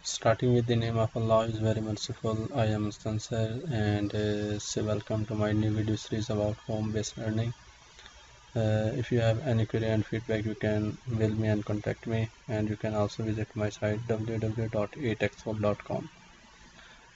Starting with the name of Allah is very merciful. I am Mustansir and say welcome to my new video series about home-based learning. If you have any query and feedback, you can mail me and contact me, and you can also visit my site www.8xol.com.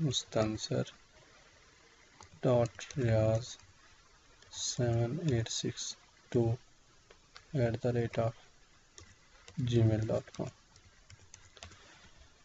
mustansir.riaz7862@gmail.com।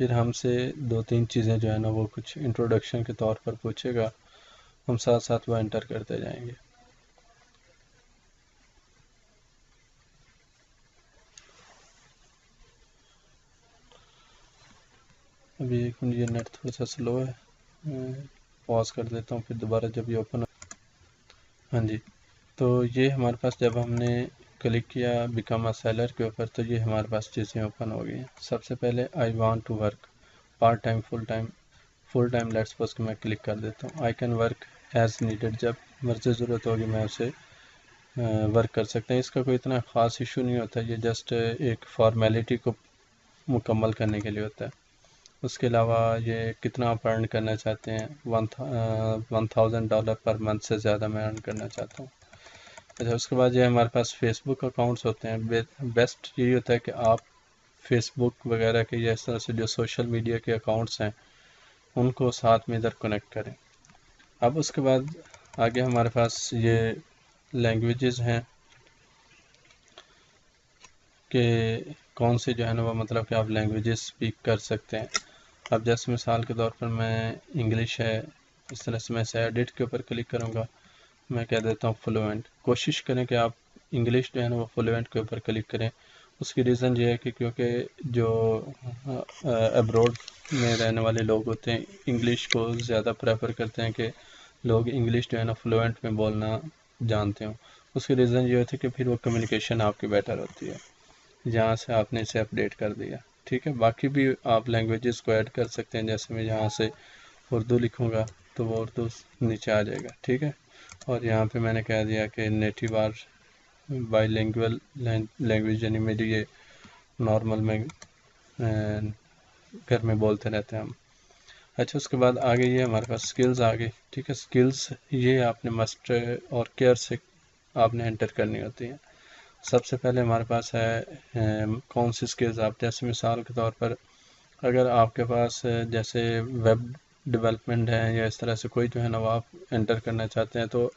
پھر ہم سے 2-3 چیزیں جو ہے نا وہ کچھ introduction کے طور پر پوچھے گا، ہم ساتھ ساتھ وہ انٹر کرتے جائیں گے۔ ابھی ایک منٹ، یہ نیٹ تھوڑا سا سلو ہے، پاز کر دیتا ہوں، پھر دوبارہ جب یہ اوپن ہاں جی، تو یہ ہمارے پاس جب ہم نے کلک کیا بیکم اے سیلر کے اوپر، تو یہ ہمارے پاس چیزیں اوپن ہو گئی ہیں۔ سب سے پہلے I want to work part time, full time let's suppose کہ میں کلک کر دیتا ہوں۔ I can work as needed, جب مرضی ضرورت ہوگی میں اسے ورک کر سکتے ہیں۔ اس کا کوئی اتنا خاص ایشو نہیں ہوتا، یہ جسٹ ایک فارمیلٹی کو مکمل کرنے کے لیے ہوتا ہے۔ اس کے علاوہ یہ کتنا آپ ارن کرنا چاہتے ہیں، $1000 پر منتھ سے زیادہ میں ارن کرنا چاہتا ہوں۔ اچھا، اس کے بعد یہ ہمارے پاس فیس بک اکاؤنٹس ہوتے ہیں۔ بیسٹ یہی ہوتا ہے کہ آپ فیس بک وغیرہ کے یا اس طرح سے جو سوشل میڈیا کے اکاؤنٹس ہیں ان کو ساتھ میں ادھر کنیکٹ کریں۔ اب اس کے بعد آگے ہمارے پاس یہ لینگویجز ہیں کہ کون سے جو ہے نا وہ مطلب کہ آپ لینگویجز اسپیک کر سکتے ہیں۔ اب جیسے مثال کے طور پر میں انگلش ہے، اس طرح سے میں اسے ایڈٹ کے اوپر کلک کروں گا، میں کہہ دیتا ہوں فلوئنٹ۔ کوشش کریں کہ آپ انگلش جو ہے نا وہ فلوئنٹ کے اوپر کلک کریں۔ اس کی ریزن یہ ہے کہ کیونکہ جو ابروڈ میں رہنے والے لوگ ہوتے ہیں انگلش کو زیادہ پریفر کرتے ہیں کہ لوگ انگلش جو ہے نا فلوئنٹ میں بولنا جانتے ہوں۔ اس کی ریزن یہ ہوتی ہے کہ پھر وہ کمیونیکیشن آپ کی بیٹر ہوتی ہے، جہاں سے آپ نے اسے اپڈیٹ کر دیا، ٹھیک ہے۔ باقی بھی آپ لینگویجز کو ایڈ کر سکتے ہیں، جیسے میں یہاں سے اردو لکھوں گا تو وہ اردو نیچے آ جائے گا، ٹھیک ہے۔ اور یہاں پہ میں نے کہہ دیا کہ native are by lingual language, یعنی میری یہ نارمل میں گھر میں بولتے رہتے ہیں ہم۔ اچھا، اس کے بعد آگے یہ ہمارے پاس سکلز آ گئی، ٹھیک ہے۔ سکلز یہ آپ نے مسٹ اور کیئر سے آپ نے انٹر کرنی ہوتی ہیں۔ سب سے پہلے ہمارے پاس ہے کون سی سکلز، آپ جیسے مثال کے طور پر اگر آپ کے پاس جیسے ویب ڈیولپمنٹ ہے یا اس طرح سے کوئی جو ہے نا وہ آپ انٹر کرنا چاہتے ہیں تو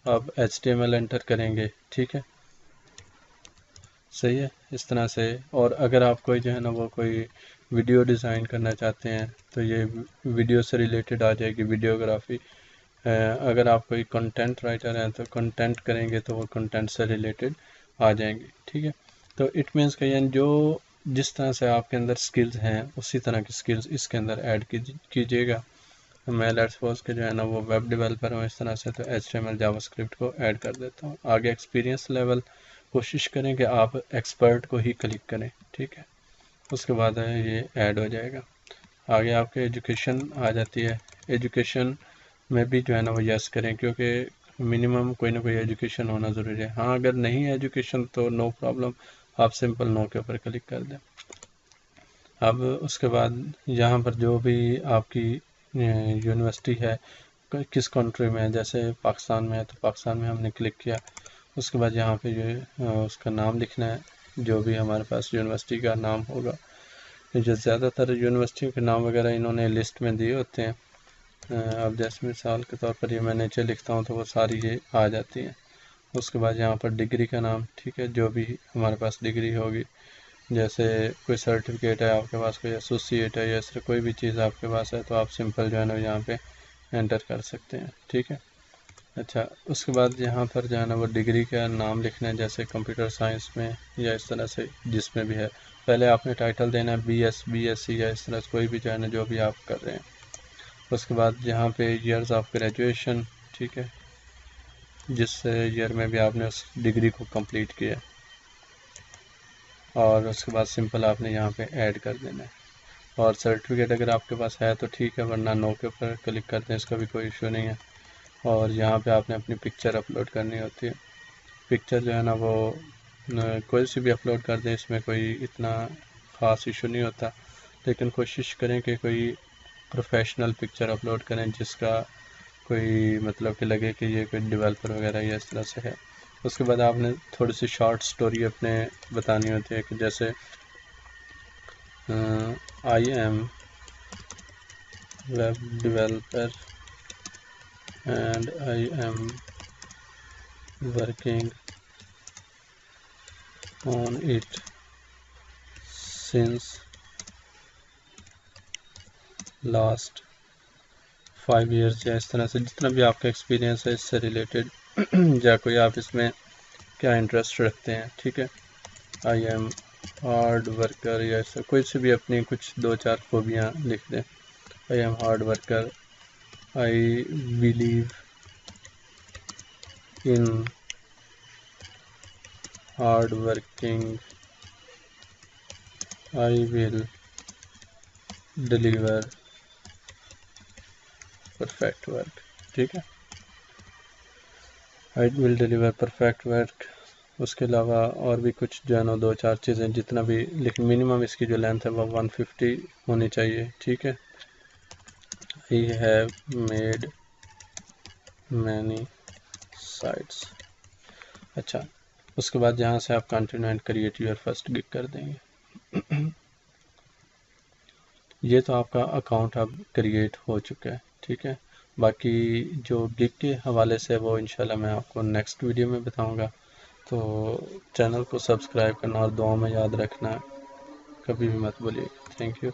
آپ HTML انٹر کریں گے، ٹھیک ہے، صحیح ہے اس طرح سے۔ اور اگر آپ کوئی جو ہے نا وہ کوئی ویڈیو ڈیزائن کرنا چاہتے ہیں تو یہ ویڈیو سے ریلیٹڈ آ جائے گی، ویڈیوگرافی۔ اگر آپ کوئی کنٹینٹ رائٹر ہیں تو کنٹینٹ کریں گے تو وہ کنٹینٹ سے ریلیٹڈ آ جائیں گے، ٹھیک ہے۔ تو اٹ مینس کہ یعنی جو جس طرح سے آپ کے اندر سکلز ہیں اسی طرح کی سکلز اس کے اندر ایڈ کیجیے گا۔ میں لیٹس سپوز کہ جو ہے نا وہ ویب ڈیولپر ہوں اس طرح سے، تو HTML جاوا اسکرپٹ کو ایڈ کر دیتا ہوں۔ آگے ایکسپیرینس لیول کوشش کریں کہ آپ ایکسپرٹ کو ہی کلک کریں، ٹھیک ہے۔ اس کے بعد یہ ایڈ ہو جائے گا۔ آگے آپ کے ایجوکیشن آ جاتی ہے، ایجوکیشن میں بھی جو ہے نا وہ یس کریں، کیونکہ منیمم کوئی نہ کوئی ایجوکیشن ہونا ضروری ہے۔ ہاں اگر نہیں ہے ایجوکیشن تو نو پرابلم، آپ سمپل نو کے اوپر کلک کر دیں۔ اب اس کے بعد یہاں پر جو بھی آپ کی یونیورسٹی ہے کس کنٹری میں ہے، جیسے پاکستان میں ہے تو پاکستان میں ہم نے کلک کیا۔ اس کے بعد یہاں پہ جو اس کا نام لکھنا ہے، جو بھی ہمارے پاس یونیورسٹی کا نام ہوگا۔ جو زیادہ تر یونیورسٹیوں کے نام وغیرہ انہوں نے لسٹ میں دیے ہوتے ہیں۔ اب جیسے مثال کے طور پر یہ میں نیچے لکھتا ہوں تو وہ ساری یہ آ جاتی ہیں۔ اس کے بعد یہاں پر ڈگری کا نام، ٹھیک ہے، جو بھی ہمارے پاس ڈگری ہوگی، جیسے کوئی سرٹیفکیٹ ہے آپ کے پاس، کوئی ایسوسیٹ ہے یا اس طرح کوئی بھی چیز آپ کے پاس ہے تو آپ سمپل جو ہے نا یہاں پہ انٹر کر سکتے ہیں، ٹھیک ہے۔ اچھا، اس کے بعد یہاں پر جو ہے نا وہ ڈگری کا نام لکھنا ہے، جیسے کمپیوٹر سائنس میں یا اس طرح سے جس میں بھی ہے۔ پہلے آپ نے ٹائٹل دینا ہے BS یا اس طرح سے کوئی بھی جو ہے نا جو بھی آپ کر رہے ہیں۔ اس کے بعد یہاں پہ ایئرز آف گریجویشن، ٹھیک ہے، جس ایئر میں بھی آپ نے اس ڈگری کو کمپلیٹ کیا، اور اس کے بعد سمپل آپ نے یہاں پہ ایڈ کر دینا ہے۔ اور سرٹیفکیٹ اگر آپ کے پاس ہے تو ٹھیک ہے، ورنہ نو کے اوپر کلک کرتے ہیں، اس کا بھی کوئی ایشو نہیں ہے۔ اور یہاں پہ آپ نے اپنی پکچر اپلوڈ کرنی ہوتی ہے۔ پکچر جو ہے نا وہ کوئی سی بھی اپلوڈ کر دیں، اس میں کوئی اتنا خاص ایشو نہیں ہوتا، لیکن کوشش کریں کہ کوئی پروفیشنل پکچر اپلوڈ کریں جس کا کوئی مطلب کہ لگے کہ یہ کوئی ڈیولپر وغیرہ یا اس طرح سے ہے۔ اس کے بعد آپ نے تھوڑی سی شارٹ سٹوری اپنے بتانی ہوتی ہے کہ جیسے I am web developer and I am working on it since last 5 years یا اس طرح سے جتنا بھی آپ کا ایکسپیرینس ہے اس سے ریلیٹڈ یا کوئی آپ اس میں کیا انٹرسٹ رکھتے ہیں. ٹھیک ہے، آئی ایم ہارڈ ورکر یا ایسا کوئی سے بھی اپنی کچھ 2-4 خوبیاں لکھ دیں. I am hard worker, I believe in hard working, I will deliver perfect work. ٹھیک ہے، آئی ول ڈیلیور پرفیکٹ ورک. اس کے علاوہ اور بھی کچھ جو ہے نا 2-4 چیزیں جتنا بھی، لیکن منیمم اس کی جو لینتھ ہے وہ 150 ہونی چاہیے. ٹھیک ہے، he have made many sites. اچھا، اس کے بعد جہاں سے آپ continue and create your first gig کر دیں گے. یہ تو آپ کا اکاؤنٹ اب کریٹ ہو چکا ہے. ٹھیک ہے، باقی جو گگ کے حوالے سے وہ انشاءاللہ میں آپ کو نیکسٹ ویڈیو میں بتاؤں گا. تو چینل کو سبسکرائب کرنا اور دعاؤں میں یاد رکھنا کبھی بھی مت بھولیے. Thank you.